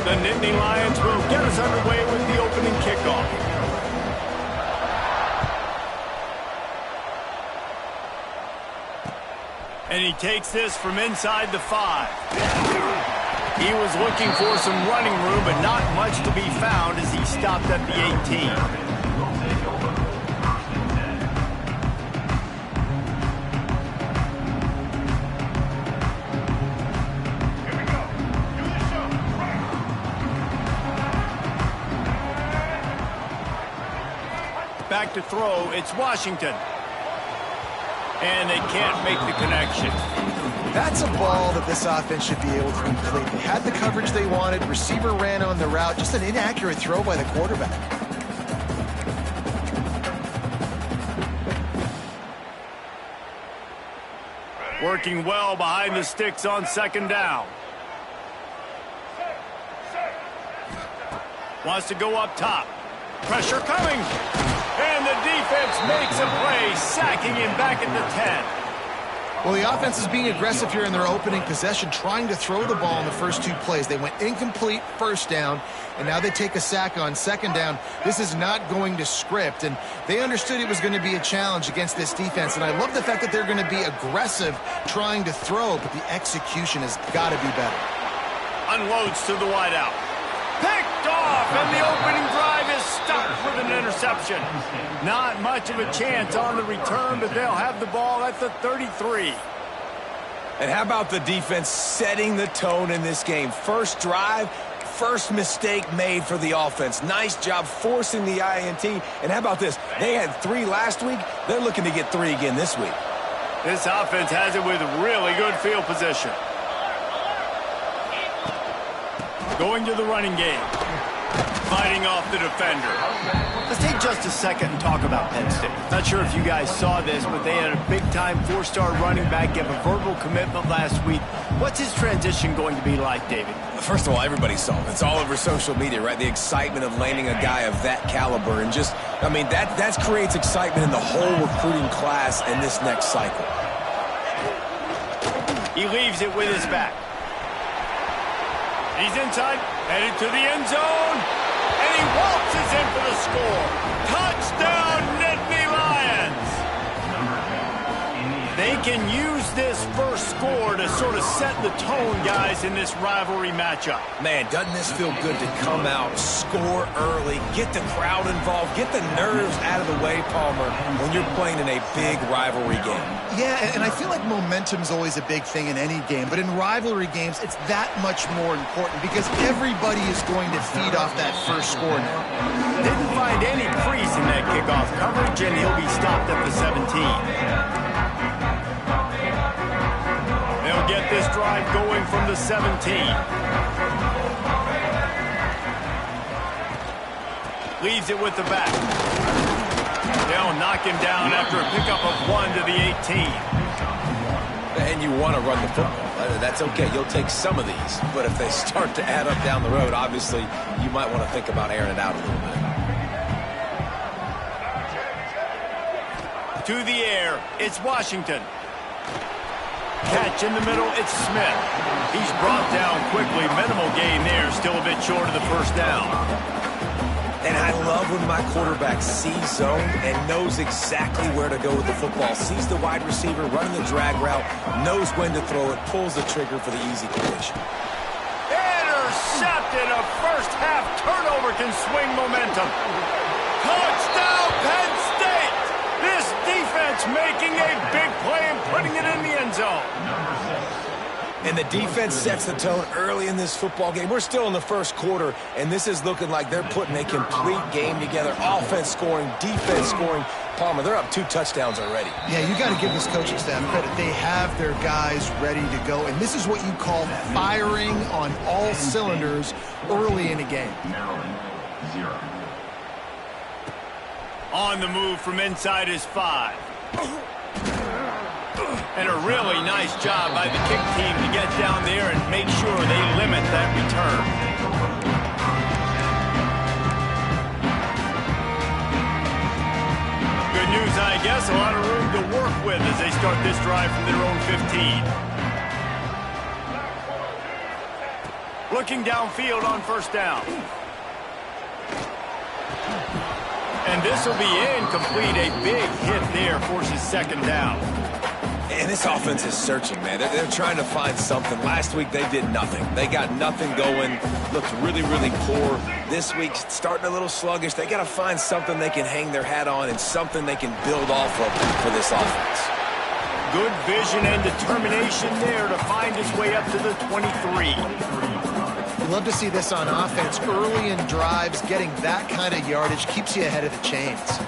The Nittany Lions will get us underway with the opening kickoff. And he takes this from inside the 5. He was looking for some running room, but not much to be found as he stopped at the 18. Back to throw, it's Washington. And they can't make the connection. That's a ball that this offense should be able to complete. They had the coverage they wanted, receiver ran on the route, just an inaccurate throw by the quarterback. Working well behind the sticks on second down. Wants to go up top. Pressure coming. And the defense makes a play, sacking him back at the 10. Well, the offense is being aggressive here in their opening possession, trying to throw the ball in the first 2 plays. They went incomplete first down, and now they take a sack on second down. This is not going to script, and they understood it was going to be a challenge against this defense. And I love the fact that they're going to be aggressive trying to throw, but the execution has got to be better. Unloads to the wideout. Picked off, and the opening drive is stopped with an interception. Not much of a chance on the return, but they'll have the ball at the 33. And how about the defense setting the tone in this game? First drive, first mistake made for the offense. Nice job forcing the INT. And how about this? They had 3 last week. They're looking to get 3 again this week. This offense has it with really good field position. Going to the running game. Fighting off the defender. Let's take just a second and talk about Penn State. Not sure if you guys saw this, but they had a big-time 4-star running back give a verbal commitment last week. What's his transition going to be like, David? First of all, everybody saw it. It's all over social media, right? The excitement of landing a guy of that caliber. And just, I mean, that creates excitement in the whole recruiting class in this next cycle. He leaves it with his back. He's inside, headed to the end zone, and he waltzes in for the score. Touchdown, Nittany Lions! They can use this first score to sort of set the tone, guys, in this rivalry matchup. Man, doesn't this feel good to come out, score early, get the crowd involved, get the nerves out of the way, Palmer, when you're playing in a big rivalry game? Yeah, and I feel like momentum's always a big thing in any game, but in rivalry games, it's that much more important because everybody is going to feed off that first score now. Didn't find any crease in that kickoff coverage, and he'll be stopped at the 17. They'll get this drive going from the 17. Leaves it with the back. They'll knock him down after a pickup of 1 to the 18. And you want to run the football. That's okay. You'll take some of these. But if they start to add up down the road, obviously, you might want to think about airing it out a little bit. To the air, it's Washington. Catch in the middle, it's Smith. He's brought down quickly. Minimal gain there, still a bit short of the first down. And I love when my quarterback sees zone and knows exactly where to go with the football. Sees the wide receiver running the drag route, knows when to throw it, pulls the trigger for the easy completion. Intercepted. A first-half turnover can swing momentum. Touchdown, Penn State! This defense making a big play and putting it in the end zone. And the defense sets the tone early in this football game. We're still in the first quarter, and this is looking like they're putting a complete game together. Offense scoring, defense scoring. Palmer, they're up 2 touchdowns already. Yeah, you got to give this coaching staff credit. They have their guys ready to go, and this is what you call firing on all cylinders early in a game. Maryland, 0. On the move from inside his 5. And a really nice job by the kick team to get down there and make sure they limit that return. leaves, I guess, a lot of room to work with as they start this drive from their own 15. Looking downfield on first down. And this will be incomplete. A big hit there forces second down. And this offense is searching, man. They're trying to find something. Last week, they did nothing. They got nothing going. Looked really, really poor. This week, starting a little sluggish. They got to find something they can hang their hat on and something they can build off of for this offense. Good vision and determination there to find his way up to the 23. You love to see this on offense. Early in drives, getting that kind of yardage keeps you ahead of the chains.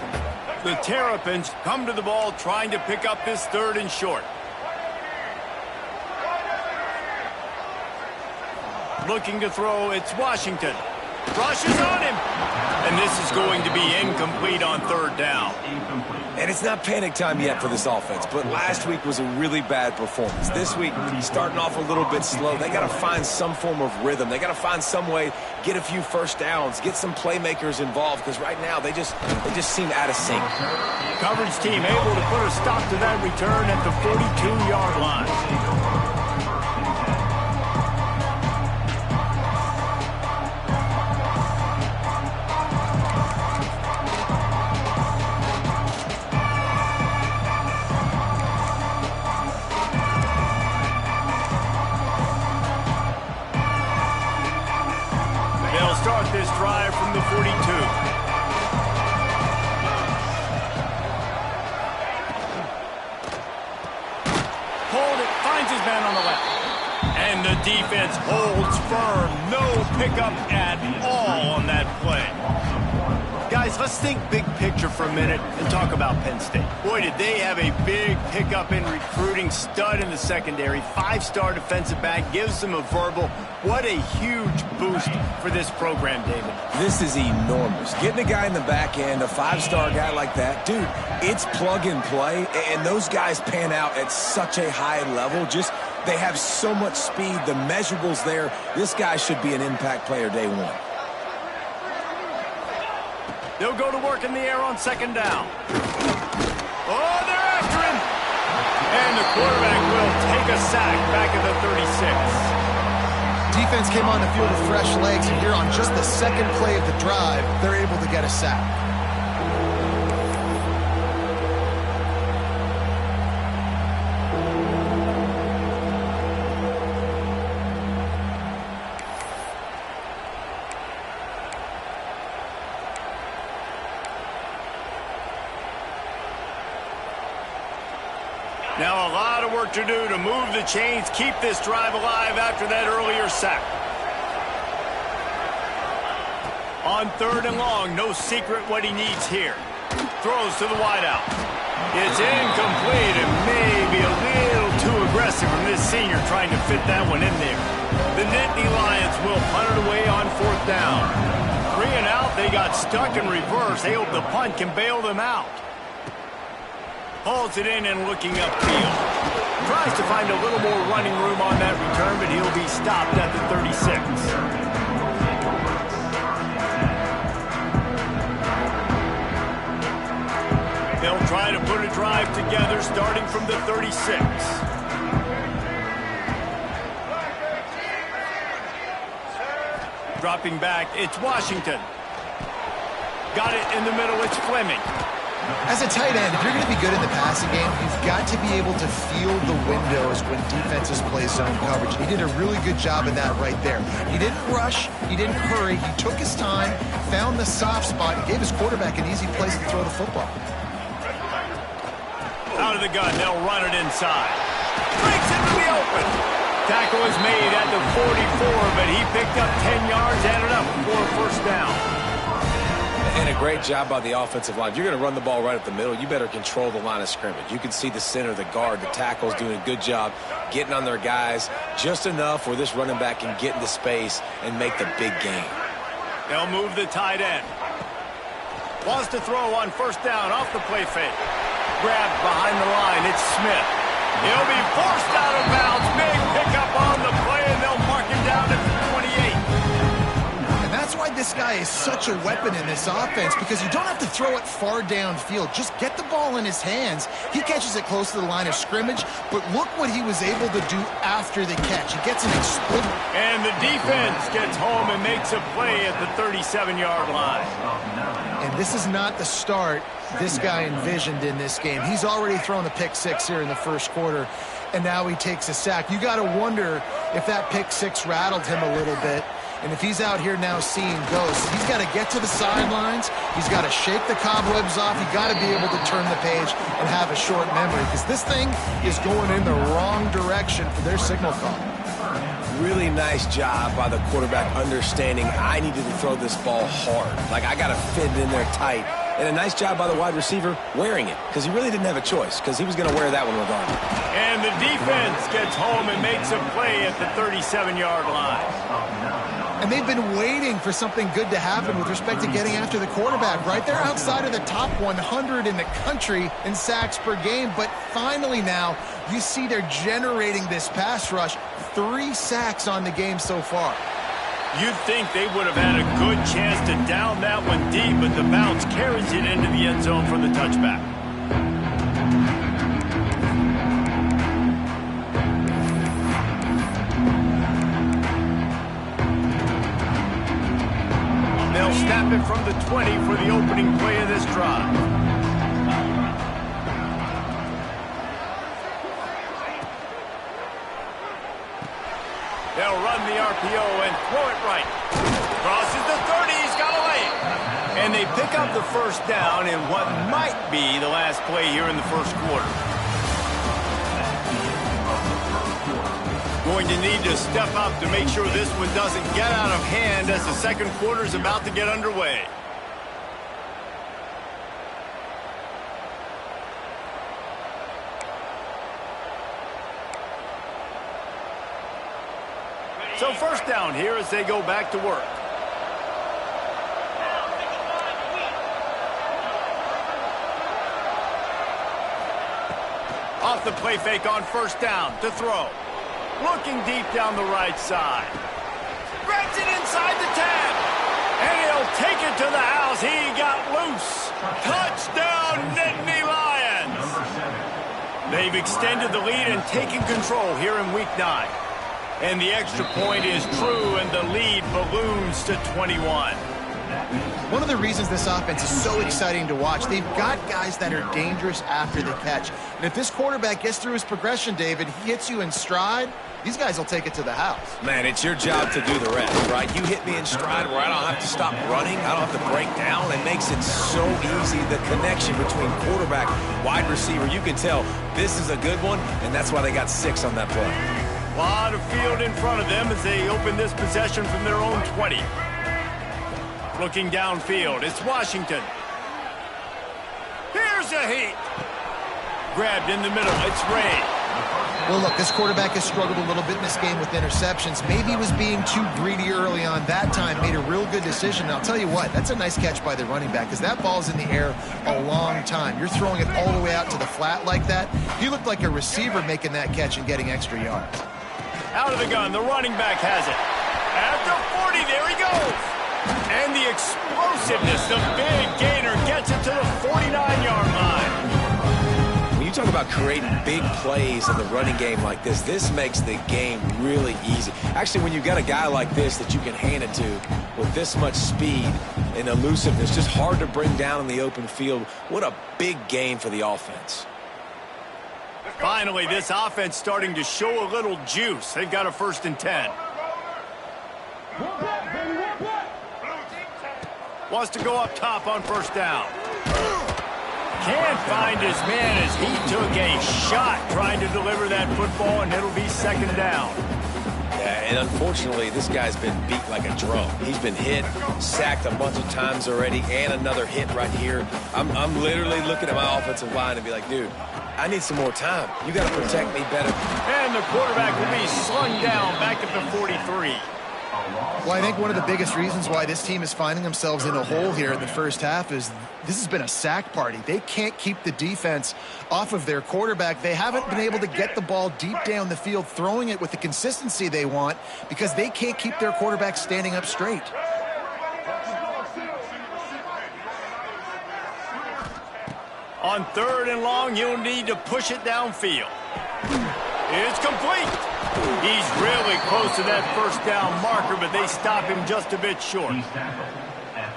The Terrapins come to the ball trying to pick up this third and short. Looking to throw, it's Washington. Rushes on him. And this is going to be incomplete on third down. And it's not panic time yet for this offense, but last week was a really bad performance. This week, starting off a little bit slow. They got to find some form of rhythm. They got to find some way, get a few first downs, get some playmakers involved, because right now they just seem out of sync. Coverage team able to put a stop to that return at the 42-yard line. Start this drive from the 42. Hold it, finds his man on the left. And the defense holds firm. No pickup at all on that play. Guys, let's think big picture for a minute and talk about Penn State. Boy, did they have a big pickup in recruiting. Stud in the secondary. 5-star defensive back. Gives them a verbal. What a huge boost for this program, David. This is enormous. Getting a guy in the back end, a 5-star guy like that, dude, it's plug and play, and those guys pan out at such a high level. Just, they have so much speed. The measurables there. This guy should be an impact player day one. They'll go to work in the air on second down. Oh, they're after him. And the quarterback will take a sack back at the 36. Defense came on the field with fresh legs, and here on just the second play of the drive, they're able to get a sack. Now a lot of work to do to move the chains, keep this drive alive after that earlier sack. On third and long, no secret what he needs here. Throws to the wideout. It's incomplete and maybe a little too aggressive from this senior trying to fit that one in there. The Nittany Lions will punt it away on fourth down. 3 and out, they got stuck in reverse. They hope the punt can bail them out. Hauls it in and looking upfield. Tries to find a little more running room on that return, but he'll be stopped at the 36. They'll try to put a drive together starting from the 36. Dropping back, it's Washington. Got it in the middle, it's Fleming. As a tight end, if you're going to be good in the passing game, you've got to be able to feel the windows when defenses play zone coverage. He did a really good job of that right there. He didn't rush. He didn't hurry. He took his time, found the soft spot, and gave his quarterback an easy place to throw the football. Out of the gun, they'll run it inside. Breaks into the open. Tackle is made at the 44, but he picked up 10 yards, added up for a first down. And a great job by the offensive line. If you're going to run the ball right up the middle, you better control the line of scrimmage. You can see the center, the guard, the tackles doing a good job getting on their guys just enough where this running back can get into space and make the big game. They'll move the tight end. Wants to throw on first down off the play fake. Grabbed behind the line. It's Smith. He'll be forced out of bounds. Big pickup on the play, and they'll mark him down at the 28. And that's why this guy is such a weapon in this offense because you don't have to throw it far downfield. Just get the ball in his hands. He catches it close to the line of scrimmage, but look what he was able to do after the catch. He gets an explosion. And the defense gets home and makes a play at the 37-yard line. And this is not the start this guy envisioned in this game. He's already thrown a pick six here in the first quarter, and now he takes a sack. You got to wonder if that pick six rattled him a little bit. And if he's out here now seeing ghosts, he's got to get to the sidelines. He's got to shake the cobwebs off. He's got to be able to turn the page and have a short memory because this thing is going in the wrong direction for their signal call. Really nice job by the quarterback understanding I needed to throw this ball hard. Like, I got to fit it in there tight. And a nice job by the wide receiver wearing it because he really didn't have a choice because he was going to wear that one regardless. And the defense gets home and makes a play at the 37-yard line. And they've been waiting for something good to happen with respect to getting after the quarterback, right? They're outside of the top 100 in the country in sacks per game, but finally now you see they're generating this pass rush. 3 sacks on the game so far. You'd think they would have had a good chance to down that one deep, but the bounce carries it into the end zone for the touchback. They'll snap it from the 20 for the opening play of this drive. They'll run the RPO and throw it right. Crosses the 30, he's got a lane. And they pick up the first down in what might be the last play here in the first quarter. Going to need to step up to make sure this one doesn't get out of hand as the second quarter is about to get underway. So first down here as they go back to work. Off the play fake on first down to throw. Looking deep down the right side. Grabs it inside the 10. And he'll take it to the house. He got loose. Touchdown, Nittany Lions. They've extended the lead and taken control here in week 9. And the extra point is true, and the lead balloons to 21. One of the reasons this offense is so exciting to watch, they've got guys that are dangerous after the catch. And if this quarterback gets through his progression, David, he hits you in stride, these guys will take it to the house. Man, it's your job to do the rest, right? You hit me in stride where I don't have to stop running. I don't have to break down. It makes it so easy. The connection between quarterback, wide receiver, you can tell this is a good one, and that's why they got 6 on that play. A lot of field in front of them as they open this possession from their own 20. Looking downfield, it's Washington. Here's a heat. Grabbed in the middle, it's Ray. Well, look, this quarterback has struggled a little bit in this game with interceptions. Maybe he was being too greedy early on. That time made a real good decision. And I'll tell you what, that's a nice catch by the running back because that ball's in the air a long time. You're throwing it all the way out to the flat like that. He looked like a receiver making that catch and getting extra yards. Out of the gun, the running back has it. At the 40, there he goes. And the explosiveness, the big gainer gets it to the 49-yard line. When you talk about creating big plays in the running game like this makes the game really easy. Actually, when you've got a guy like this that you can hand it to with this much speed and elusiveness, just hard to bring down in the open field, what a big game for the offense. Finally, this offense starting to show a little juice. They've got a 1st and 10. Wants to go up top on first down. Can't find his man as he took a shot trying to deliver that football, and it'll be 2nd down. Yeah, and unfortunately, this guy's been beat like a drum. He's been hit, sacked a bunch of times already, and another hit right here. I'm literally looking at my offensive line and be like, dude, I need some more time. You got to protect me better. And the quarterback will be slung down back at the 43. Well, I think one of the biggest reasons why this team is finding themselves in a hole here in the first half is this has been a sack party. They can't keep the defense off of their quarterback. They haven't been able to get the ball deep down the field, throwing it with the consistency they want because they can't keep their quarterback standing up straight. On 3rd and long, you'll need to push it downfield. It's complete. He's really close to that first down marker, but they stop him just a bit short.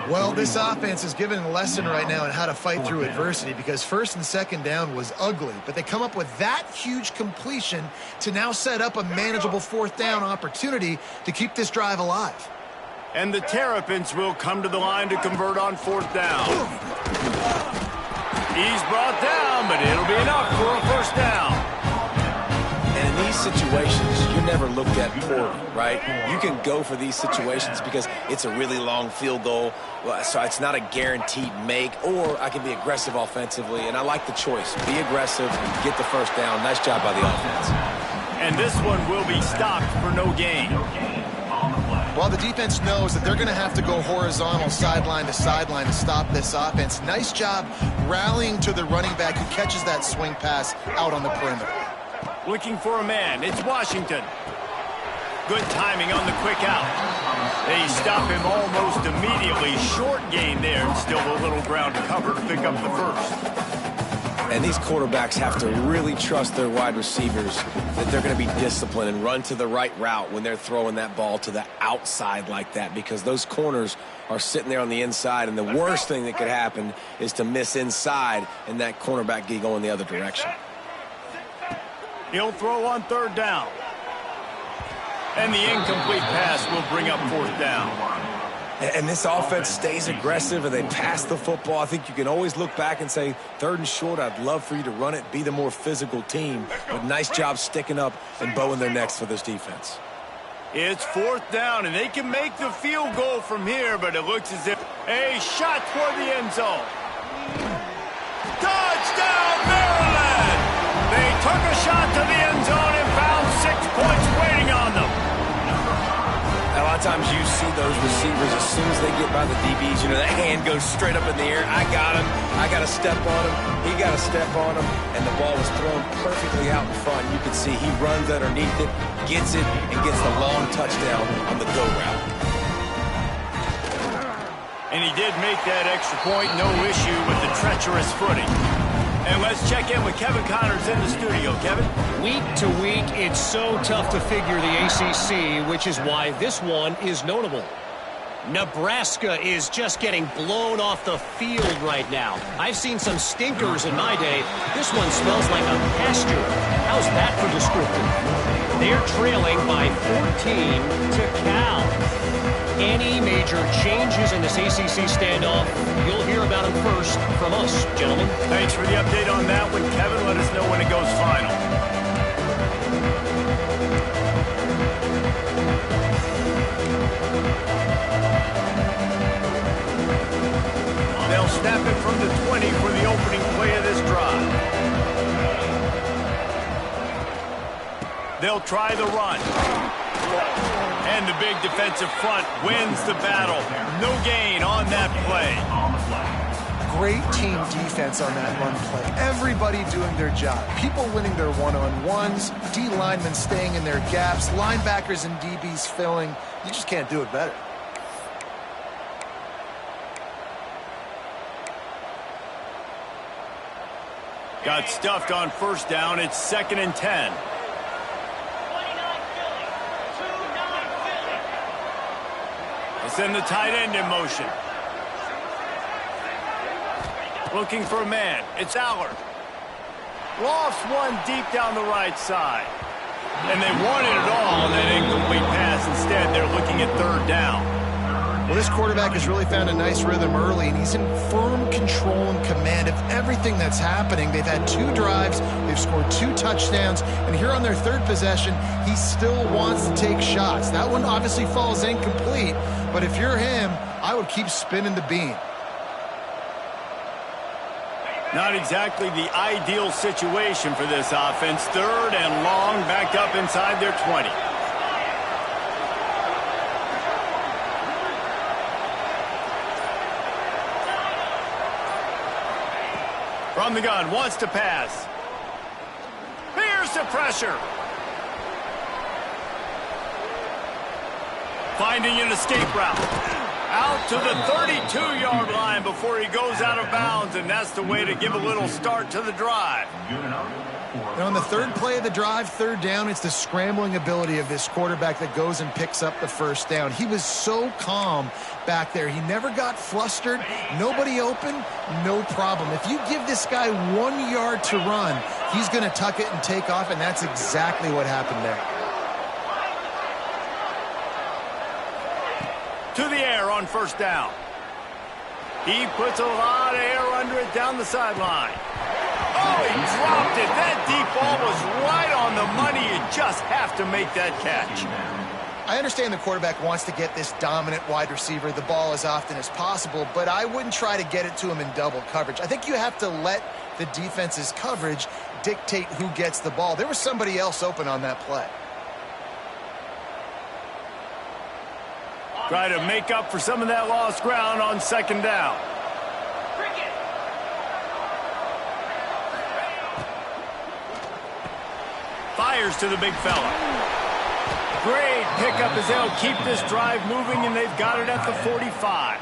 Well, this offense is given a lesson right now on how to fight through adversity, because 1st and 2nd down was ugly, but they come up with that huge completion to now set up a manageable 4th down opportunity to keep this drive alive. And the Terrapins will come to the line to convert on 4th down. He's brought down, but it'll be enough for a 1st down. And in these situations, you're never looked at poorly, right? You can go for these situations because it's a really long field goal, so it's not a guaranteed make, or I can be aggressive offensively, and I like the choice. Be aggressive, get the 1st down. Nice job by the offense. And this one will be stopped for no gain. Well, the defense knows that they're going to have to go horizontal sideline to sideline to stop this offense. Nice job rallying to the running back who catches that swing pass out on the perimeter. Looking for a man. It's Washington. Good timing on the quick out. They stop him almost immediately. Short gain there, and still a little ground to cover to pick up the 1st. And these quarterbacks have to really trust their wide receivers that they're going to be disciplined and run to the right route when they're throwing that ball to the outside like that, because those corners are sitting there on the inside, and the worst thing that could happen is to miss inside and that cornerback get going the other direction. He'll throw on 3rd down. And the incomplete pass will bring up 4th down. And this offense stays aggressive, and they pass the football. I think you can always look back and say, 3rd and short, I'd love for you to run it, be the more physical team. But nice job sticking up and bowing their necks for this defense. It's 4th down, and they can make the field goal from here, but it looks as if a shot toward the end zone. Touchdown, Maryland! They took a shot to the end zone and found 6 points waiting on them. A lot of times you see those receivers, as soon as they get by the DBs, you know, that hand goes straight up in the air. I got him. I got to step on him. He got to step on him. And the ball was thrown perfectly out in front. You can see he runs underneath it, gets it, and gets the long touchdown on the go route. And he did make that extra point. No issue with the treacherous footing. And let's check in with Kevin Connors in the studio. Kevin? Week to week, it's so tough to figure the ACC, which is why this one is notable. Nebraska is just getting blown off the field right now. I've seen some stinkers in my day. This one smells like a pasture. How's that for descriptive? They're trailing by 14 to Cal. Any major changes in this ACC standoff, you'll hear about them first from us, gentlemen. Thanks for the update on that one, Kevin. Let us know when it goes final. They'll snap it from the 20 for the opening play of this drive. They'll try the run. And the big defensive front wins the battle. No gain on that play. Great team defense on that run play. Everybody doing their job. People winning their one-on-ones, D linemen staying in their gaps, linebackers and DBs filling. You just can't do it better. Got stuffed on 1st down. It's 2nd and 10. Send the tight end in motion. Looking for a man. It's Allard. Lofts one deep down the right side. And they wanted it all on that incomplete pass. Instead, they're looking at 3rd down. Well, this quarterback has really found a nice rhythm early, and he's in firm control and command of everything that's happening. They've had 2 drives, they've scored 2 touchdowns, and here on their 3rd possession, he still wants to take shots. That one obviously falls incomplete, but if you're him, I would keep spinning the beam. Not exactly the ideal situation for this offense. 3rd and long, backed up inside their 20. From the gun, wants to pass. Here's the pressure. Finding an escape route. Out to the 32-yard line before he goes out of bounds, and that's the way to give a little start to the drive. And on the third play of the drive, third down, it's the scrambling ability of this quarterback that goes and picks up the first down. He was so calm back there. He never got flustered. Nobody open, no problem. If you give this guy 1 yard to run, he's going to tuck it and take off, and that's exactly what happened there. To the air on first down. He puts a lot of air under it down the sideline. Oh, he dropped it. That deep ball was right on the money. You just have to make that catch. I understand the quarterback wants to get this dominant wide receiver the ball as often as possible, but I wouldn't try to get it to him in double coverage. I think you have to let the defense's coverage dictate who gets the ball. There was somebody else open on that play. Try to make up for some of that lost ground on second down. Fires to the big fella. Great pickup as they'll keep this drive moving, and they've got it at the 45.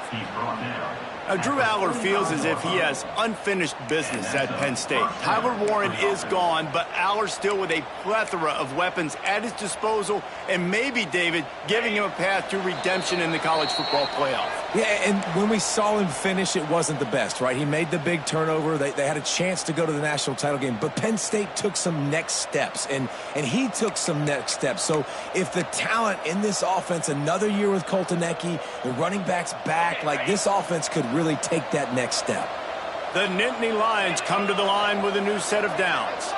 Now, Drew Aller feels as if he has unfinished business at Penn State. Tyler Warren is gone, but Aller still with a plethora of weapons at his disposal, and maybe, David, giving him a path to redemption in the college football playoff. Yeah, and when we saw him finish, it wasn't the best, right? He made the big turnover. They had a chance to go to the national title game, but Penn State took some next steps, and he took some next steps. So if the talent in this offense, another year with Colton Ecke, the running backs back, like this offense could really take that next step. The Nittany Lions come to the line with a new set of downs.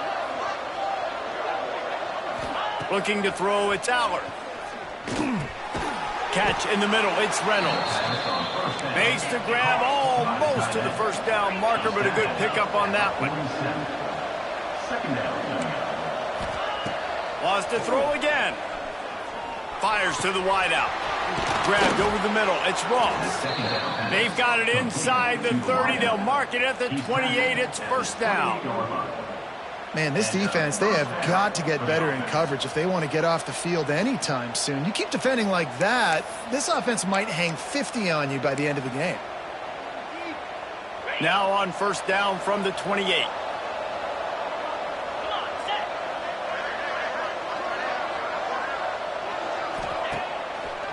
Looking to throw, it's Aller. Catch in the middle, it's Reynolds. Makes the grab almost to the first down marker, but a good pickup on that one. Wants to throw again. Fires to the wideout. Grabbed over the middle, it's Ross. They've got it inside the 30. They'll mark it at the 28. It's first down. Man, this defense, they have got to get better in coverage if they want to get off the field anytime soon. You keep defending like that, this offense might hang 50 on you by the end of the game. Now on first down from the 28.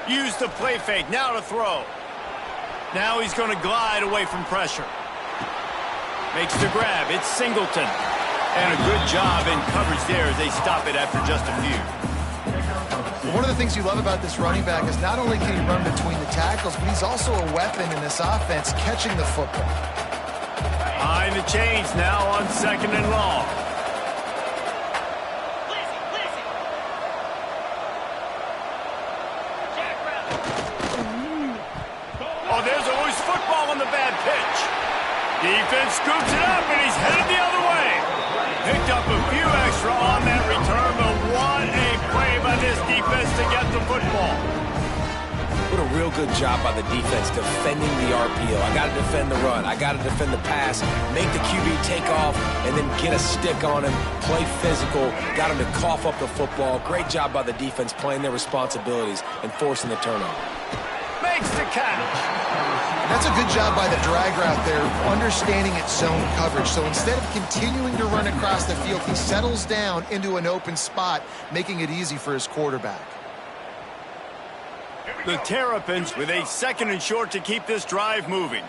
Use the play fake, now to throw. Now he's going to glide away from pressure. Makes the grab, it's Singleton. And a good job in coverage there as they stop it after just a few. One of the things you love about this running back is not only can he run between the tackles, but he's also a weapon in this offense catching the football. Behind the chains now on second and long. Oh, there's always football on the bad pitch. Defense scoops it up, and he's headed the other way. Picked up a few extra on that return, but what a play by this defense to get the football. What a real good job by the defense defending the RPO. I got to defend the run. I got to defend the pass, make the QB take off, and then get a stick on him, play physical, got him to cough up the football. Great job by the defense playing their responsibilities and forcing the turnover. Makes the catch. That's a good job by the drag route there, understanding its zone coverage. So instead of continuing to run across the field, he settles down into an open spot, making it easy for his quarterback. The Terrapins with a second and short to keep this drive moving.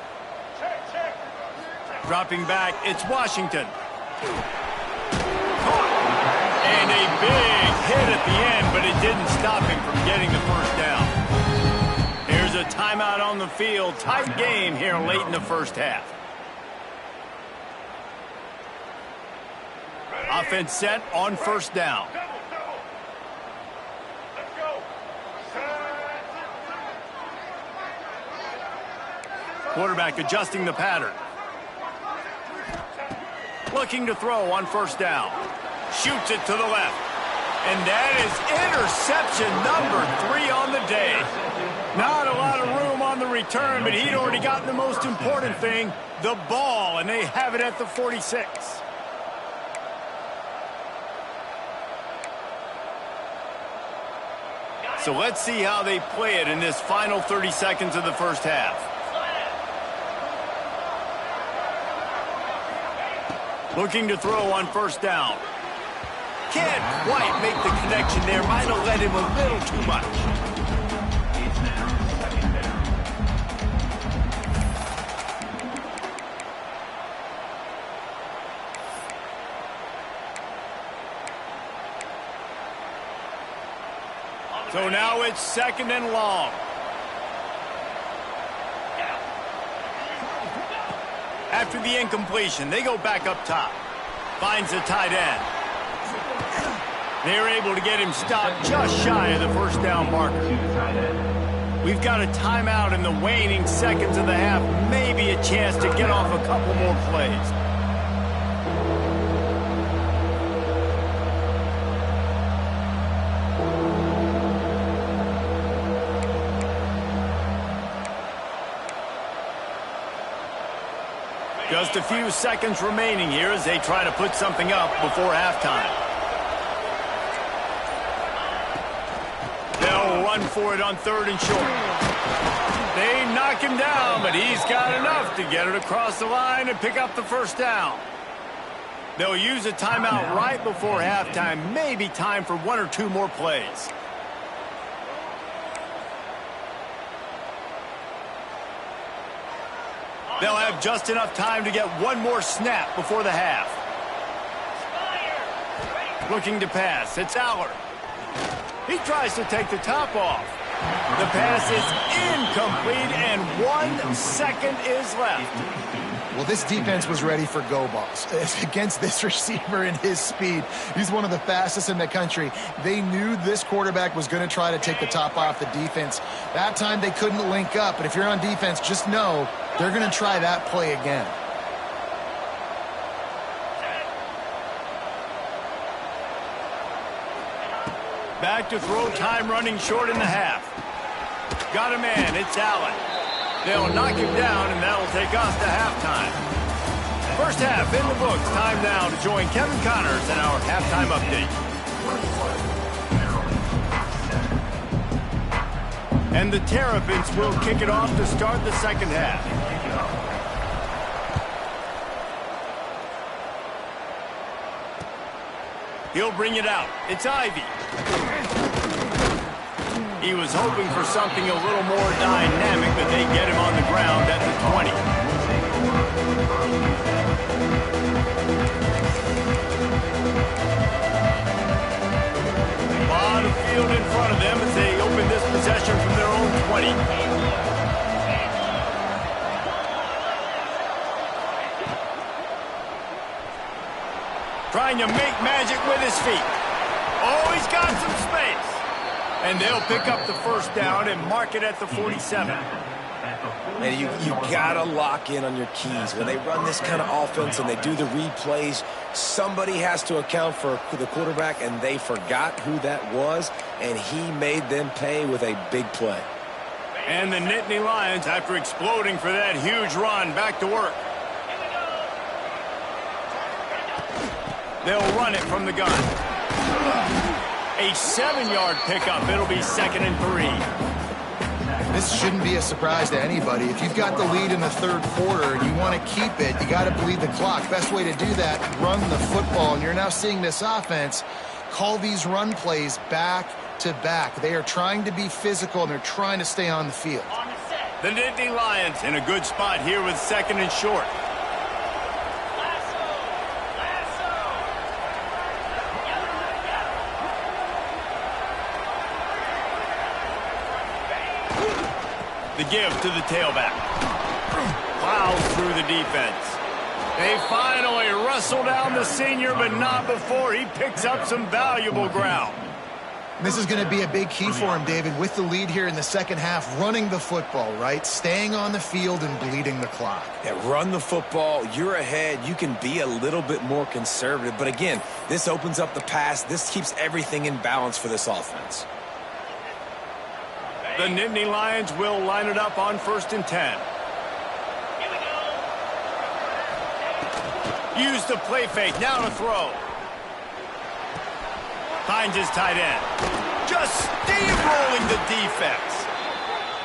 Dropping back, it's Washington. Caught. And a big hit at the end, but it didn't stop him from getting the first down. Here's a timeout on the field. Tight game here late in the first half. Offense set on first down. Quarterback adjusting the pattern. Looking to throw on first down. Shoots it to the left. And that is interception number 3 on the day. Not a lot of room on the return, but he'd already gotten the most important thing, the ball, and they have it at the 46. So let's see how they play it in this final 30 seconds of the first half. Looking to throw on first down. Can't quite make the connection there. Might have led him a little too much. So now it's second and long. After the incompletion, they go back up top. Finds the tight end. They're able to get him stopped just shy of the first down marker. We've got a timeout in the waning seconds of the half. Maybe a chance to get off a couple more plays. Just a few seconds remaining here as they try to put something up before halftime. They'll run for it on third and short. They knock him down, but he's got enough to get it across the line and pick up the first down. They'll use a timeout right before halftime. Maybe time for one or two more plays. They'll have just enough time to get one more snap before the half. Looking to pass. It's Allard. He tries to take the top off. The pass is incomplete, and 1 second is left. Well, this defense was ready for go balls. Against this receiver and his speed, he's one of the fastest in the country. They knew this quarterback was going to try to take the top off the defense. That time they couldn't link up, but if you're on defense, just know they're going to try that play again. Back to throw, time running short in the half. Got a man, it's Allen. They'll knock him down, and that'll take us to halftime. First half in the books. Time now to join Kevin Connors in our halftime update. And the Terrapins will kick it off to start the second half. He'll bring it out. It's Ivy. He was hoping for something a little more dynamic, but they get him on the ground at the 20. A lot of field in front of them as they open this possession from their own 20. Trying to make magic with his feet. Oh, he's got some space. And they'll pick up the first down and mark it at the 47. And you got to lock in on your keys. When they run this kind of offense and they do the replays, somebody has to account for the quarterback, and they forgot who that was, and he made them pay with a big play. And the Nittany Lions, after exploding for that huge run, back to work. They'll run it from the gun. A 7-yard pickup. It'll be 2nd and 3. This shouldn't be a surprise to anybody. If you've got the lead in the third quarter and you want to keep it, you got to bleed the clock. Best way to do that, run the football. And you're now seeing this offense call these run plays back to back. They are trying to be physical, and they're trying to stay on the field. The Nittany Lions in a good spot here with 2nd and short. The give to the tailback. Plows through the defense. They finally wrestle down the senior, but not before he picks up some valuable ground. This is going to be a big key for him, David, with the lead here in the second half, running the football, right? Staying on the field and bleeding the clock. Yeah, run the football. You're ahead. You can be a little bit more conservative. But again, this opens up the pass. This keeps everything in balance for this offense. The Nittany Lions will line it up on 1st and 10. Use the play fake. Now to throw. Finds his tight end. Just steamrolling the defense.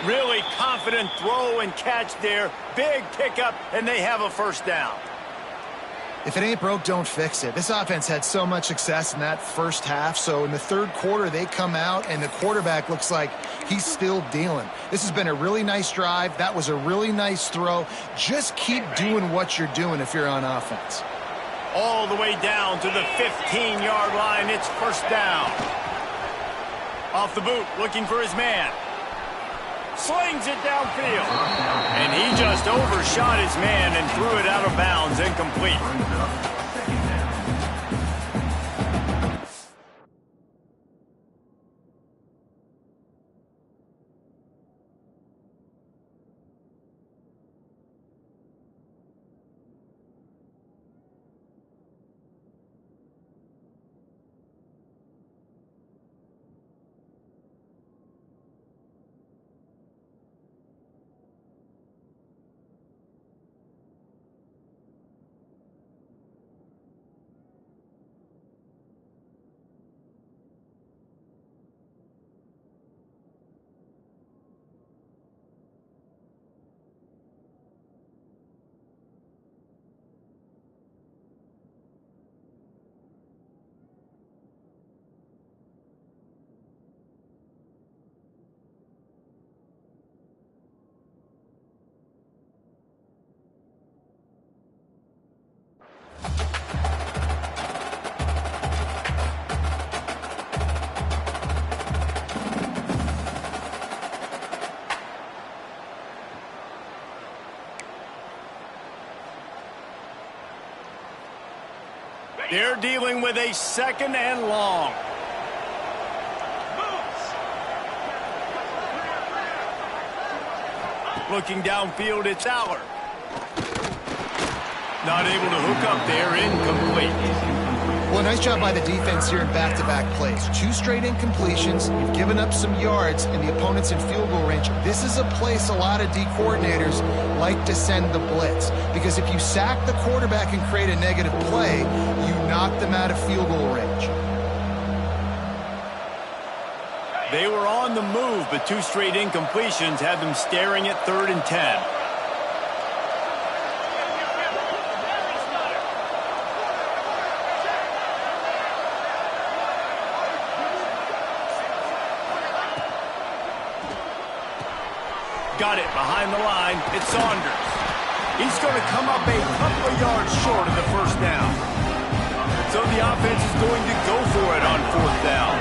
Really confident throw and catch there. Big pickup, and they have a first down. If it ain't broke, don't fix it. This offense had so much success in that first half, so in the third quarter, they come out, and the quarterback looks like he's still dealing. This has been a really nice drive. That was a really nice throw. Just keep doing what you're doing if you're on offense. All the way down to the 15-yard line. It's first down. Off the boot, looking for his man. Slings it downfield. And he just overshot his man and threw it out of bounds, incomplete. They're dealing with a second and long. Looking downfield, it's Aller. Not able to hook up there, incomplete. Well, nice job by the defense here in back-to-back plays. 2 straight incompletions. You've given up some yards, and the opponent's in field goal range. This is a place a lot of D coordinators like to send the blitz, because if you sack the quarterback and create a negative play, you knock them out of field goal range. They were on the move, but 2 straight incompletions had them staring at 3rd and 10. Got it behind the line. It's Saunders. He's going to come up a couple of yards short of the first down. So the offense is going to go for it on 4th down.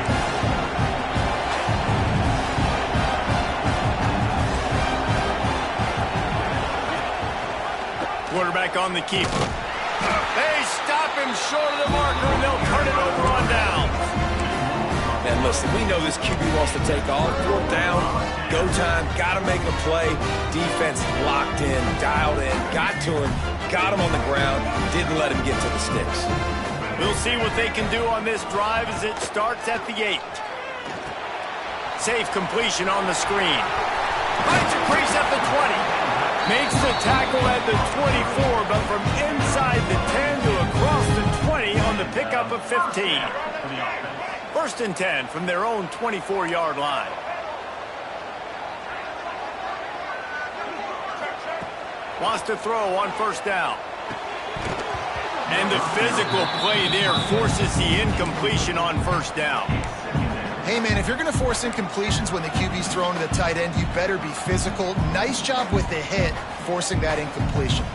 Quarterback on the keeper. They stop him short of the marker, and they'll turn it over on downs. And listen, we know this QB wants to take all. 4th down, go time, got to make a play. Defense locked in, dialed in, got to him, got him on the ground, didn't let him get to the sticks. We'll see what they can do on this drive as it starts at the 8. Safe completion on the screen. Finds a crease at the 20. Makes the tackle at the 24, but from inside the 10 to across the 20 on the pickup of 15. 1st and 10 from their own 24-yard line. Wants to throw on 1st down. And the physical play there forces the incompletion on 1st down. Hey, man, if you're going to force incompletions when the QB's thrown to the tight end, you better be physical. Nice job with the hit, forcing that incompletion.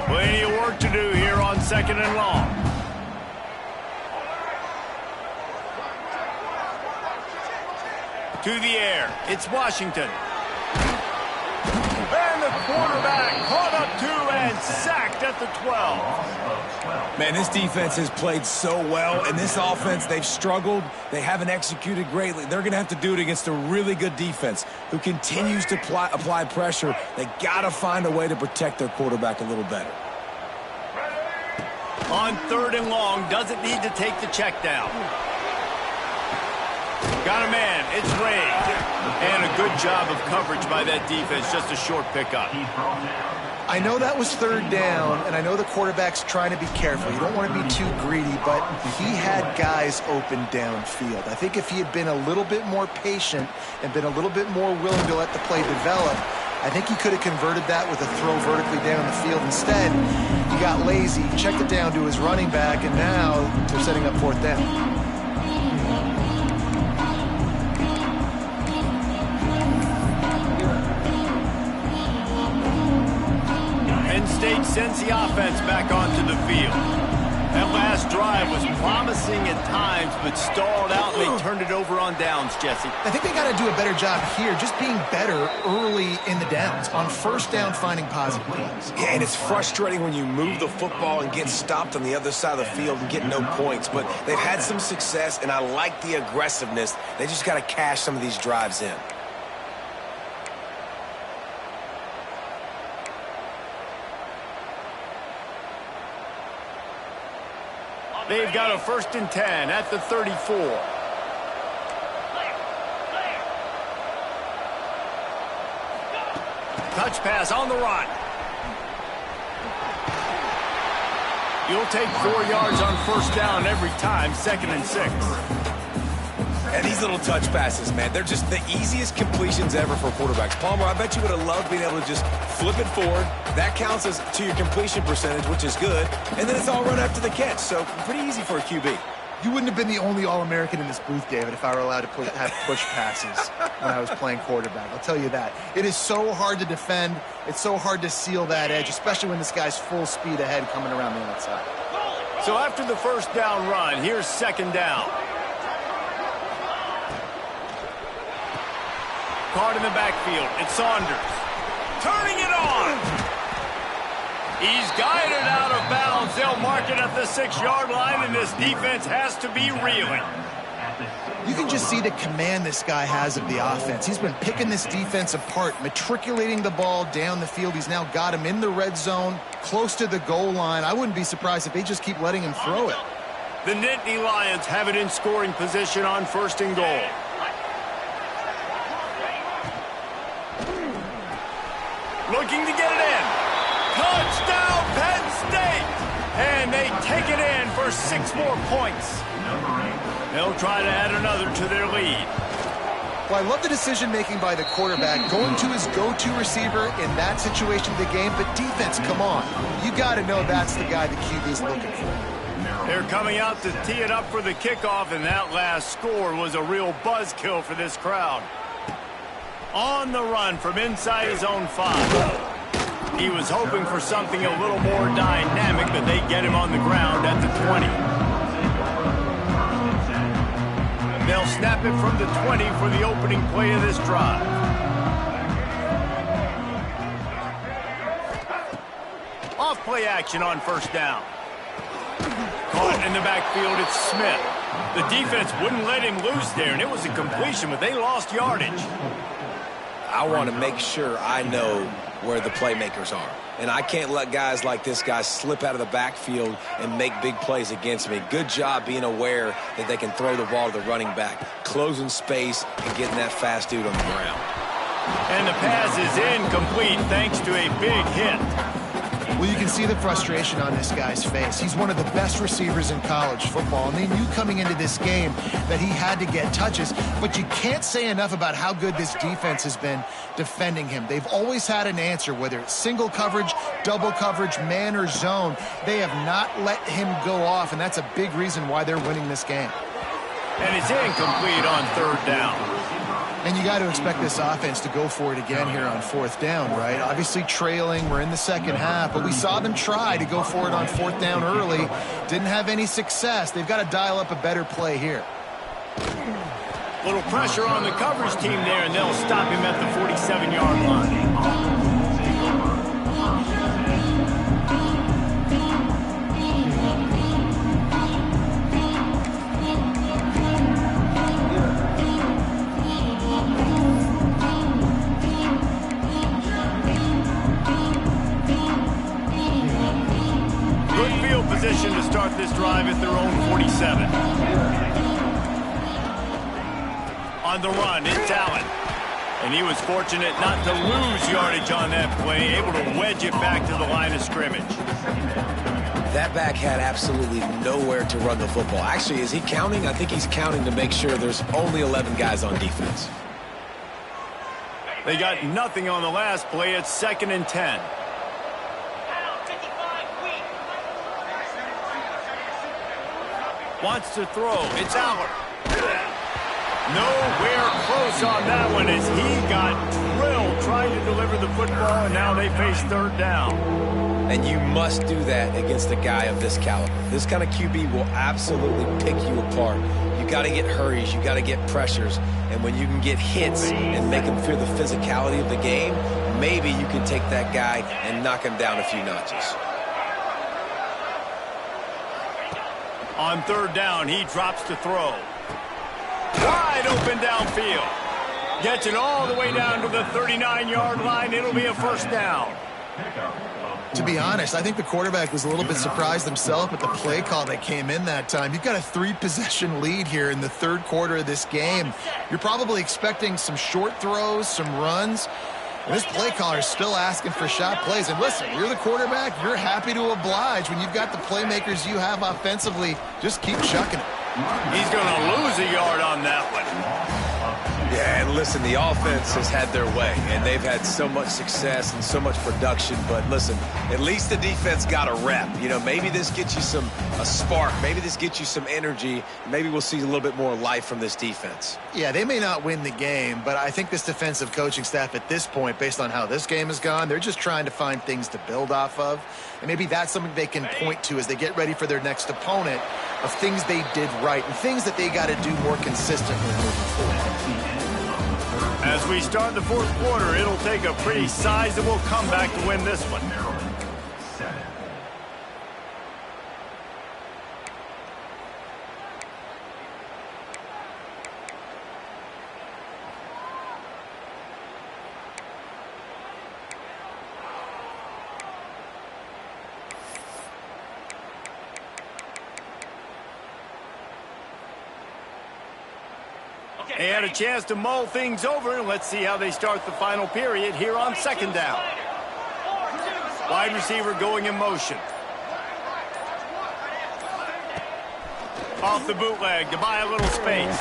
Plenty of work to do here on 2nd and long. To the air, it's Washington. And the quarterback caught up to and sacked at the 12. Man, this defense has played so well, and this offense, they've struggled. They haven't executed greatly. They're going to have to do it against a really good defense who continues to apply pressure. They got to find a way to protect their quarterback a little better. On 3rd and long, doesn't need to take the check down. Got a man. It's Ray. And a good job of coverage by that defense. Just a short pickup. I know that was third down, and I know the quarterback's trying to be careful. You don't want to be too greedy, but he had guys open downfield. I think if he had been a little bit more patient and been a little bit more willing to let the play develop, I think he could have converted that with a throw vertically down the field. Instead, he got lazy, checked it down to his running back, and now they're setting up fourth down. State sends the offense back onto the field. That last drive was promising at times, but stalled out, and they turned it over on downs, Jesse. I think they got to do a better job here, just being better early in the downs. On first down, finding positive plays. Yeah, and it's frustrating when you move the football and get stopped on the other side of the field and get no points. But they've had some success, and I like the aggressiveness. They just got to cash some of these drives in. They've got a 1st and 10 at the 34. Touch pass on the run. You'll take 4 yards on first down every time, 2nd and 6. And these little touch passes, man, they're just the easiest completions ever for quarterbacks. Palmer, I bet you would have loved being able to just flip it forward. That counts as to your completion percentage, which is good. And then it's all run after the catch, so pretty easy for a QB. You wouldn't have been the only All-American in this booth, David, if I were allowed to have push passes when I was playing quarterback. I'll tell you that. It is so hard to defend. It's so hard to seal that edge, especially when this guy's full speed ahead coming around the outside. So after the first down run, here's 2nd down. Caught in the backfield. It's Saunders. Turning it on. He's guided out of bounds. They'll mark it at the 6-yard line, and this defense has to be reeling. You can just see the command this guy has of the offense. He's been picking this defense apart, matriculating the ball down the field. He's now got him in the red zone, close to the goal line. I wouldn't be surprised if they just keep letting him throw it. The Nittany Lions have it in scoring position on 1st and goal. Looking to get it in. Touchdown, Penn State! And they take it in for 6 more points. They'll try to add another to their lead. Well, I love the decision-making by the quarterback, going to his go-to receiver in that situation of the game. But defense, come on. You got to know that's the guy the QB's looking for. They're coming out to tee it up for the kickoff, and that last score was a real buzzkill for this crowd. On the run from inside his own 5. He was hoping for something a little more dynamic, but they get him on the ground at the 20. They'll snap it from the 20 for the opening play of this drive. Off play action on first down. Caught in the backfield, it's Smith. The defense wouldn't let him loose there, and it was a completion, but they lost yardage. I want to make sure I know where the playmakers are. And I can't let guys like this guy slip out of the backfield and make big plays against me. Good job being aware that they can throw the ball to the running back, closing space and getting that fast dude on the ground. And the pass is incomplete thanks to a big hit. Well, you can see the frustration on this guy's face. He's one of the best receivers in college football, and they knew coming into this game that he had to get touches, but you can't say enough about how good this defense has been defending him. They've always had an answer, whether it's single coverage, double coverage, man or zone. They have not let him go off, and that's a big reason why they're winning this game. And it's incomplete on 3rd down. And you got to expect this offense to go for it again here on 4th down, right? Obviously trailing, we're in the second half, but we saw them try to go for it on 4th down early. Didn't have any success. They've got to dial up a better play here. Little pressure on the coverage team there, and they'll stop him at the 47-yard line. Position to start this drive at their own 47. On the run, it's Allen. And he was fortunate not to lose yardage on that play, able to wedge it back to the line of scrimmage. That back had absolutely nowhere to run the football. Actually, is he counting? I think he's counting to make sure there's only 11 guys on defense. They got nothing on the last play. It's 2nd and 10. Wants to throw. It's Allen. Nowhere close on that one as he got drilled trying to deliver the football, and now they face 3rd down. And you must do that against a guy of this caliber. This kind of QB will absolutely pick you apart. You got to get hurries, you got to get pressures, and when you can get hits and make him feel the physicality of the game, maybe you can take that guy and knock him down a few notches. On 3rd down, he drops to throw. Wide open downfield. Gets it all the way down to the 39-yard line. It'll be a 1st down. To be honest, I think the quarterback was a little bit surprised himself at the play call that came in that time. You've got a 3-possession lead here in the 3rd quarter of this game. You're probably expecting some short throws, some runs. And this play caller is still asking for shot plays. And listen, you're the quarterback. You're happy to oblige. When you've got the playmakers you have offensively, just keep chucking it. He's going to lose a yard on that one. Yeah, and listen, the offense has had their way, and they've had so much success and so much production. But listen, at least the defense got a rep. You know, maybe this gets you a spark. Maybe this gets you some energy. Maybe we'll see a little bit more life from this defense. Yeah, they may not win the game, but I think this defensive coaching staff at this point, based on how this game has gone, they're just trying to find things to build off of. And maybe that's something they can point to as they get ready for their next opponent, of things they did right and things that they got to do more consistently moving forward. As we start the 4th quarter, it'll take a pretty sizable comeback to win this one. They had a chance to mull things over, and let's see how they start the final period here on 2nd down. Wide receiver going in motion. Off the bootleg to buy a little space.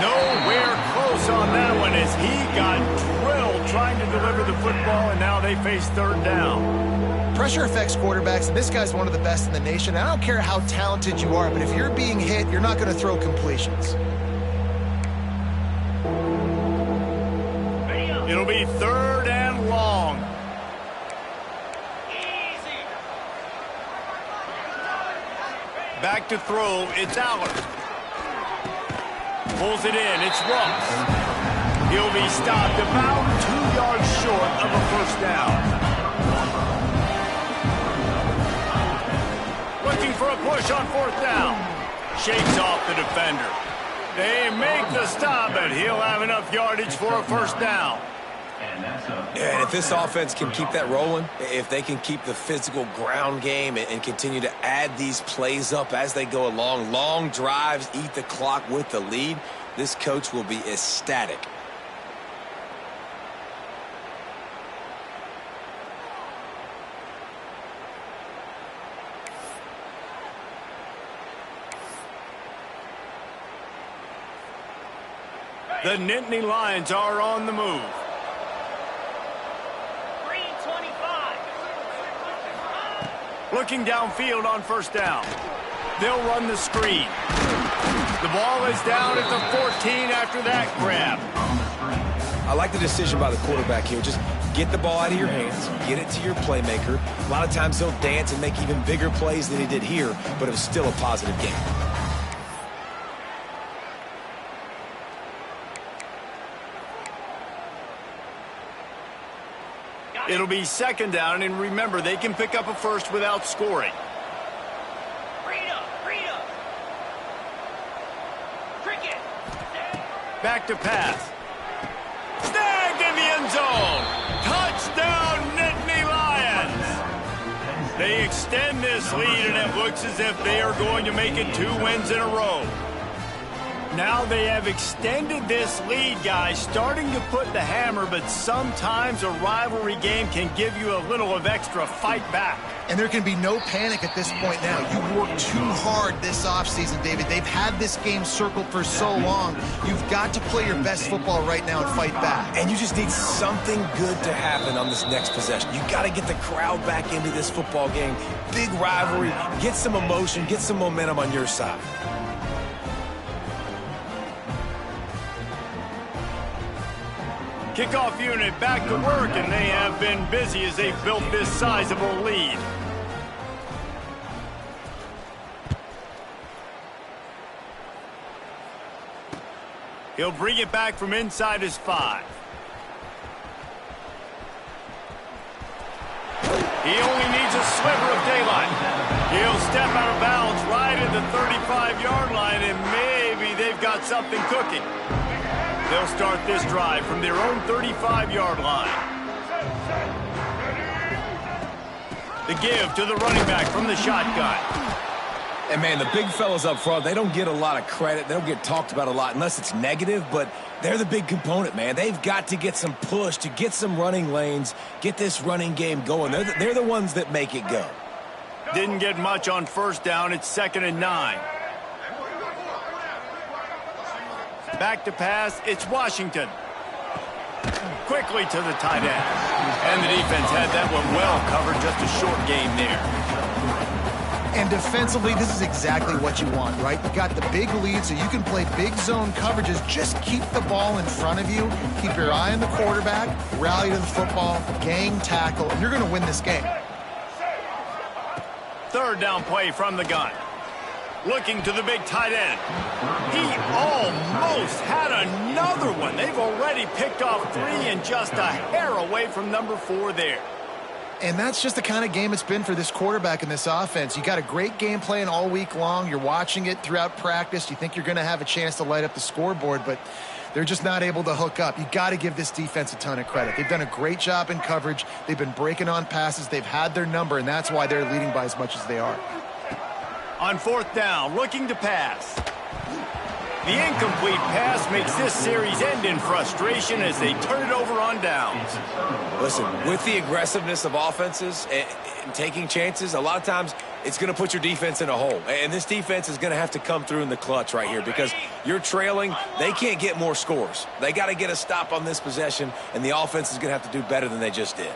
Nowhere close on that one as he got drilled trying to deliver the football, and now they face 3rd down. Pressure affects quarterbacks, and this guy's one of the best in the nation. I don't care how talented you are, but if you're being hit, you're not going to throw completions. It'll be 3rd and long. Easy. Back to throw, it's Allen. Pulls it in, it's Russ. He'll be stopped about 2 yards short of a 1st down. Looking for a push on 4th down. Shakes off the defender. They make the stop, but he'll have enough yardage for a 1st down. And if this offense can keep that rolling, if they can keep the physical ground game and continue to add these plays up as they go along, long drives, eat the clock with the lead, this coach will be ecstatic. The Nittany Lions are on the move. Looking downfield on 1st down. They'll run the screen. The ball is down at the 14 after that grab. I like the decision by the quarterback here. Just get the ball out of your hands, get it to your playmaker. A lot of times he'll dance and make even bigger plays than he did here, but it was still a positive game. It'll be 2nd down, and remember, they can pick up a 1st without scoring. Cricket. Back to pass. Snagged in the end zone. Touchdown, Nittany Lions. They extend this lead, and it looks as if they are going to make it 2 wins in a row. Now they have extended this lead, guys, starting to put the hammer, but sometimes a rivalry game can give you a little of extra fight back. And there can be no panic at this point now. You worked too hard this offseason, David. They've had this game circled for so long. You've got to play your best football right now and fight back. And you just need something good to happen on this next possession. You got to get the crowd back into this football game. Big rivalry. Get some emotion. Get some momentum on your side. Kickoff unit back to work, and they have been busy as they've built this sizable lead. He'll bring it back from inside his 5. He only needs a sliver of daylight. He'll step out of bounds right at the 35-yard line, and maybe they've got something cooking. They'll start this drive from their own 35-yard line. The give to the running back from the shotgun. And, man, the big fellas up front, they don't get a lot of credit. They don't get talked about a lot unless it's negative, but they're the big component, man. They've got to get some push to get some running lanes, get this running game going. They're the ones that make it go. Didn't get much on first down. It's 2nd and 9. Back to pass, it's Washington. Quickly to the tight end. And the defense had that one well covered, just a short game there. And defensively, this is exactly what you want, right? You got the big lead, so you can play big zone coverages. Just keep the ball in front of you. Keep your eye on the quarterback, rally to the football, gang tackle, and you're going to win this game. 3rd down play from the gun. Looking to the big tight end. He almost had another one. They've already picked off 3 and just a hair away from number 4 there. And that's just the kind of game it's been for this quarterback in this offense. You got a great game plan all week long. You're watching it throughout practice. You think you're going to have a chance to light up the scoreboard, but they're just not able to hook up. You got to give this defense a ton of credit. They've done a great job in coverage. They've been breaking on passes. They've had their number, and that's why they're leading by as much as they are. On 4th down, looking to pass. The incomplete pass makes this series end in frustration as they turn it over on downs. Listen, with the aggressiveness of offenses and taking chances, a lot of times it's going to put your defense in a hole. And this defense is going to have to come through in the clutch right here because you're trailing. They can't get more scores. They got to get a stop on this possession, and the offense is going to have to do better than they just did.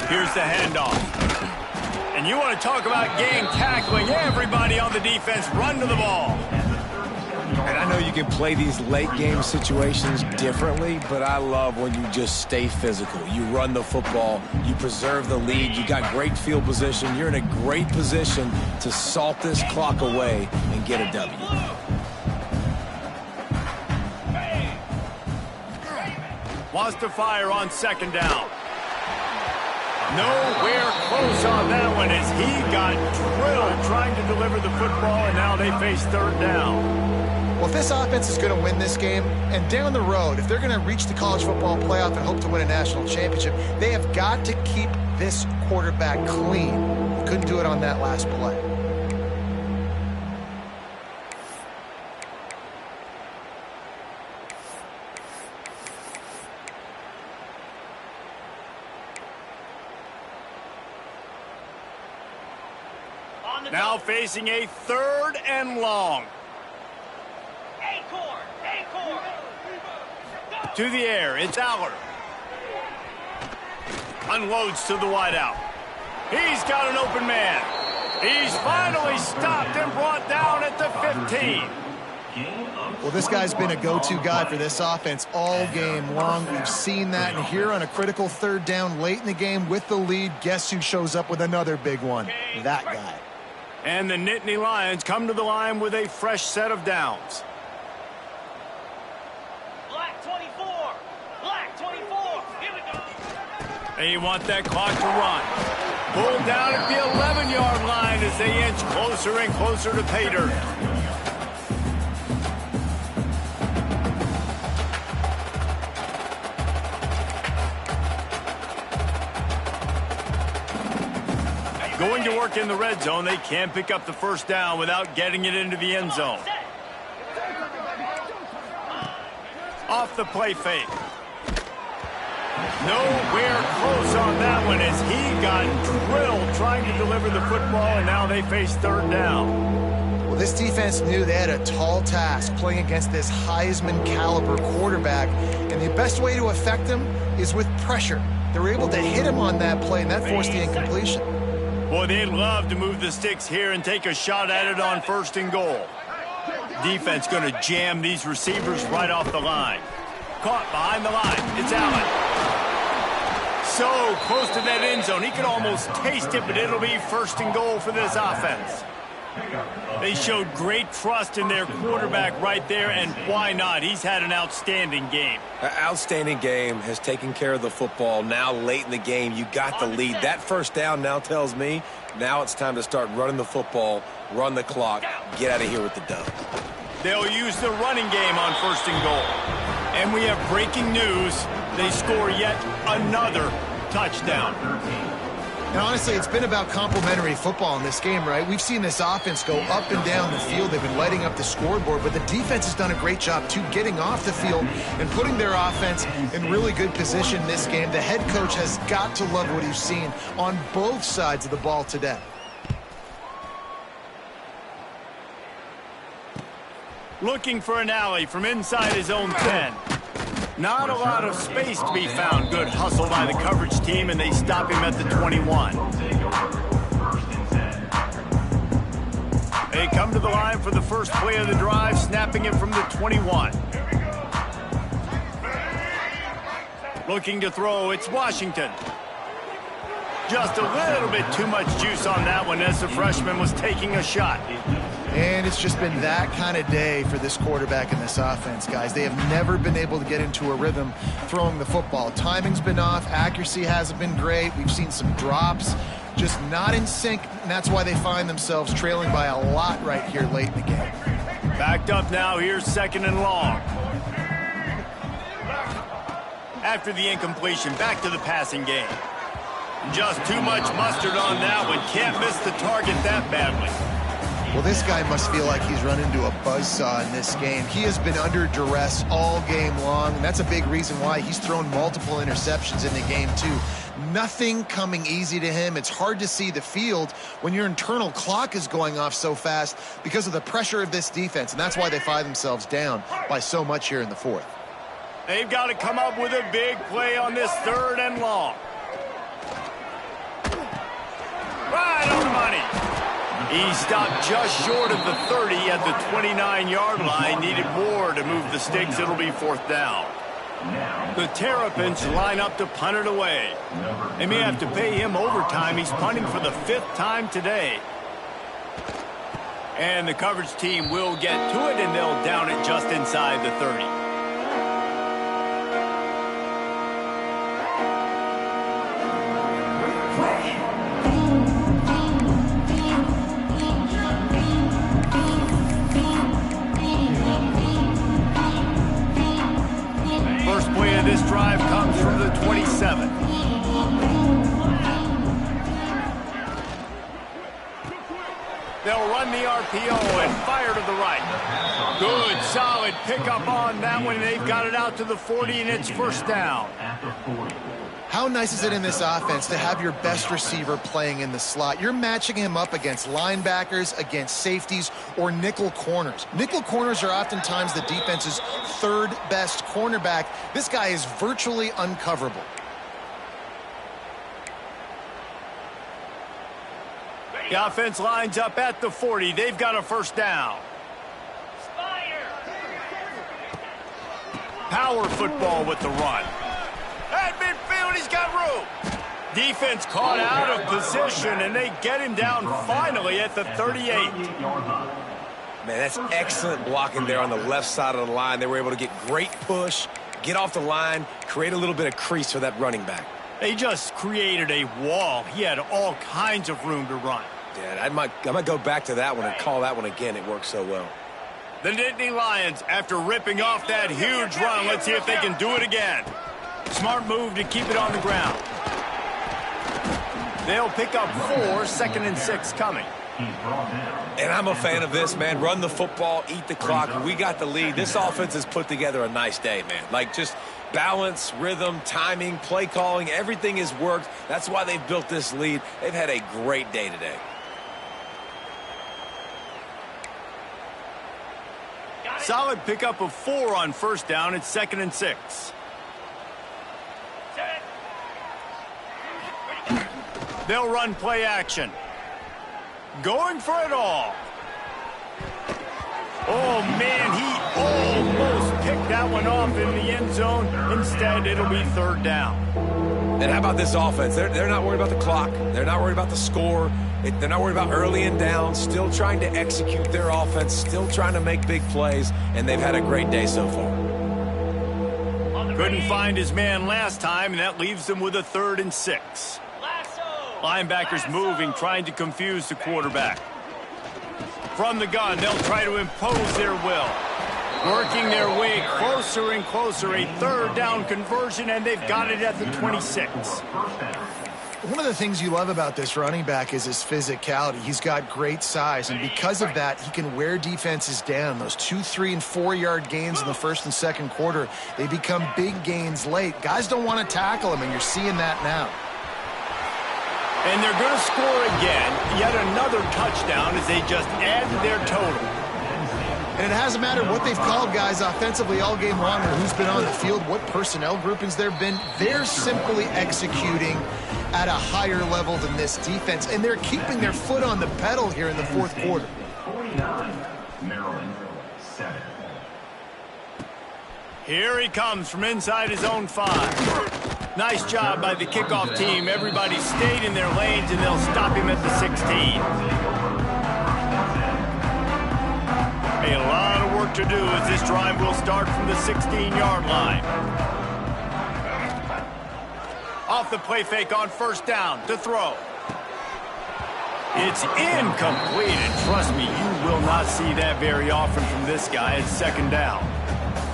Here's the handoff. And you want to talk about game tackling. Everybody on the defense run to the ball. And I know you can play these late game situations differently, but I love when you just stay physical. You run the football, you preserve the lead, you got great field position. You're in a great position to salt this clock away and get a W. Wants to fire on 2nd down. Nowhere close on that one as he got drilled trying to deliver the football, and now they face 3rd down. Well, if this offense is going to win this game, and down the road, if they're going to reach the college football playoff and hope to win a national championship, they have got to keep this quarterback clean. Couldn't do it on that last play. Now facing a 3rd and long. To the air, it's Aller. Unloads to the wideout. He's got an open man. He's finally stopped and brought down at the 15. Well, this guy's been a go-to guy for this offense all game long. We've seen that, and here on a critical 3rd down late in the game with the lead, guess who shows up with another big one? That guy. And the Nittany Lions come to the line with a fresh set of downs. Black 24. Black 24. Here we go. They want that clock to run. Pulled down at the 11-yard line as they inch closer and closer to pay dirt. Going to work in the red zone. They can't pick up the first down without getting it into the end zone. Off the play fake. Nowhere close on that one as he got drilled trying to deliver the football, and now they face third down. Well, this defense knew they had a tall task playing against this Heisman caliber quarterback, and the best way to affect him is with pressure. They were able to hit him on that play, and that forced the incompletion. Boy, they'd love to move the sticks here and take a shot at it on 1st and goal. Defense going to jam these receivers right off the line. Caught behind the line. It's Allen. So close to that end zone. He could almost taste it, but it'll be 1st and goal for this offense. They showed great trust in their quarterback right there, and why not? He's had an outstanding game. An outstanding game, has taken care of the football. Now late in the game, you got the lead. That first down now tells me now it's time to start running the football, run the clock, get out of here with the dub. They'll use the running game on 1st and goal. And we have breaking news. They score yet another touchdown. And honestly, it's been about complementary football in this game, right? We've seen this offense go up and down the field. They've been lighting up the scoreboard, but the defense has done a great job, too, getting off the field and putting their offense in really good position this game. The head coach has got to love what he's seen on both sides of the ball today. Looking for an alley from inside his own 10. Not a lot of space to be found. Good hustle by the coverage team, and they stop him at the 21. They come to the line for the first play of the drive, snapping it from the 21. Looking to throw, it's Washington. Just a little bit too much juice on that one as the freshman was taking a shot. And it's just been that kind of day for this quarterback in this offense, guys. They have never been able to get into a rhythm throwing the football. Timing's been off. Accuracy hasn't been great. We've seen some drops, just not in sync, and that's why they find themselves trailing by a lot right here late in the game. Backed up now. Here's 2nd and long. After the incompletion, back to the passing game. Just too much mustard on that one. Can't miss the target that badly. Well, this guy must feel like he's run into a buzzsaw in this game. He has been under duress all game long, and that's a big reason why he's thrown multiple interceptions in the game, too. Nothing coming easy to him. It's hard to see the field when your internal clock is going off so fast because of the pressure of this defense, and that's why they find themselves down by so much here in the 4th. They've got to come up with a big play on this 3rd and long. Right on the money. He stopped just short of the 30 at the 29-yard line. Needed more to move the sticks. It'll be 4th down. The Terrapins line up to punt it away. They may have to pay him overtime. He's punting for the 5th time today. And the coverage team will get to it, and they'll down it just inside the 30. This drive comes from the 27. They'll run the RPO and fire to the right. Good, solid pickup on that one. They've got it out to the 40, and it's 1st down. How nice is it in this offense to have your best receiver playing in the slot? You're matching him up against linebackers, against safeties, or nickel corners. Nickel corners are oftentimes the defense's 3rd best cornerback. This guy is virtually uncoverable. The offense lines up at the 40. They've got a 1st down. Power football with the run. At midfield, he's got room. Defense caught out of position, and they get him down finally at the 38. Man, that's excellent blocking there on the left side of the line. They were able to get great push, get off the line, create a little bit of crease for that running back. They just created a wall. He had all kinds of room to run. Yeah, I might go back to that one and call that one again. It worked so well. The Nittany Lions, after ripping off that huge run, let's see if they can do it again. Smart move to keep it on the ground. They'll pick up 4, 2nd and 6 coming. And I'm a fan of this, man. Run the football, eat the clock. We got the lead. This offense has put together a nice day, man. Like, just balance, rhythm, timing, play calling, everything has worked. That's why they've built this lead. They've had a great day today. Solid pickup of 4 on 1st down. It's 2nd and 6. They'll run play action. Going for it all. Oh, man, he almost picked that one off in the end zone. Instead, it'll be 3rd down. And how about this offense? They're not worried about the clock. They're not worried about the score. They're not worried about early and down. Still trying to execute their offense. Still trying to make big plays. And they've had a great day so far. Couldn't find his man last time, and that leaves them with a 3rd and 6. Linebackers moving, trying to confuse the quarterback. From the gun, they'll try to impose their will. Working their way closer and closer. A 3rd down conversion, and they've got it at the 26. One of the things you love about this running back is his physicality. He's got great size, and because of that, he can wear defenses down. Those 2, 3, and 4-yard gains in the 1st and 2nd quarter, they become big gains late. Guys don't want to tackle him, and you're seeing that now. And they're going to score again. Yet another touchdown as they just add to their total. And it hasn't mattered what they've called guys offensively all game long or who's been on the field, what personnel groupings there have been. They're simply executing at a higher level than this defense, and they're keeping their foot on the pedal here in the 4th quarter. 49, Maryland, 7. Here he comes from inside his own 5. Nice job by the kickoff team. Everybody stayed in their lanes, and they'll stop him at the 16. A lot of work to do as this drive will start from the 16-yard line. Off the play fake on 1st down to throw. It's incomplete, and trust me, you will not see that very often from this guy at 2nd down.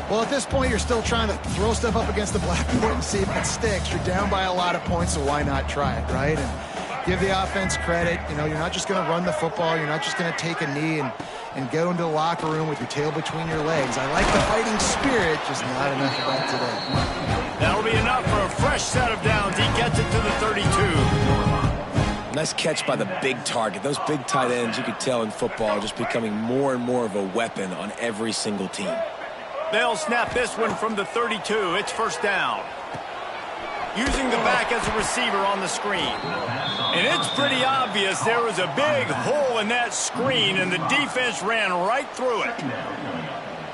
Well, at this point, you're still trying to throw stuff up against the blackboard and see if it sticks. You're down by a lot of points, so why not try it, right? And give the offense credit. You know, you're not just going to run the football. You're not just going to take a knee and go into the locker room with your tail between your legs. I like the fighting spirit, just not enough of that today. That'll be enough for a fresh set of downs. He gets it to the 32. Nice catch by the big target. Those big tight ends, you could tell in football, are just becoming more and more of a weapon on every single team. They'll snap this one from the 32. It's 1st down. Using the back as a receiver on the screen. And it's pretty obvious there was a big hole in that screen, and the defense ran right through it.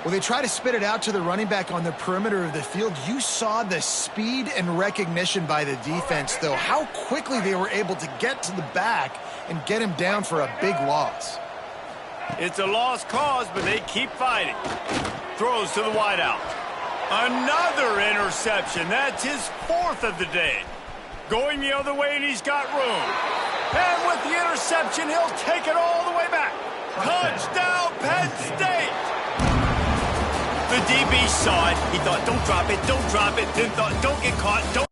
Well, they try to spit it out to the running back on the perimeter of the field. You saw the speed and recognition by the defense, though, how quickly they were able to get to the back and get him down for a big loss. It's a lost cause, but they keep fighting. Throws to the wideout. Another interception. That's his 4th of the day. Going the other way, and he's got room. And with the interception, he'll take it all the way back. Touchdown, Penn State! The DB saw it. He thought, don't drop it, don't drop it. Then thought, don't get caught, don't.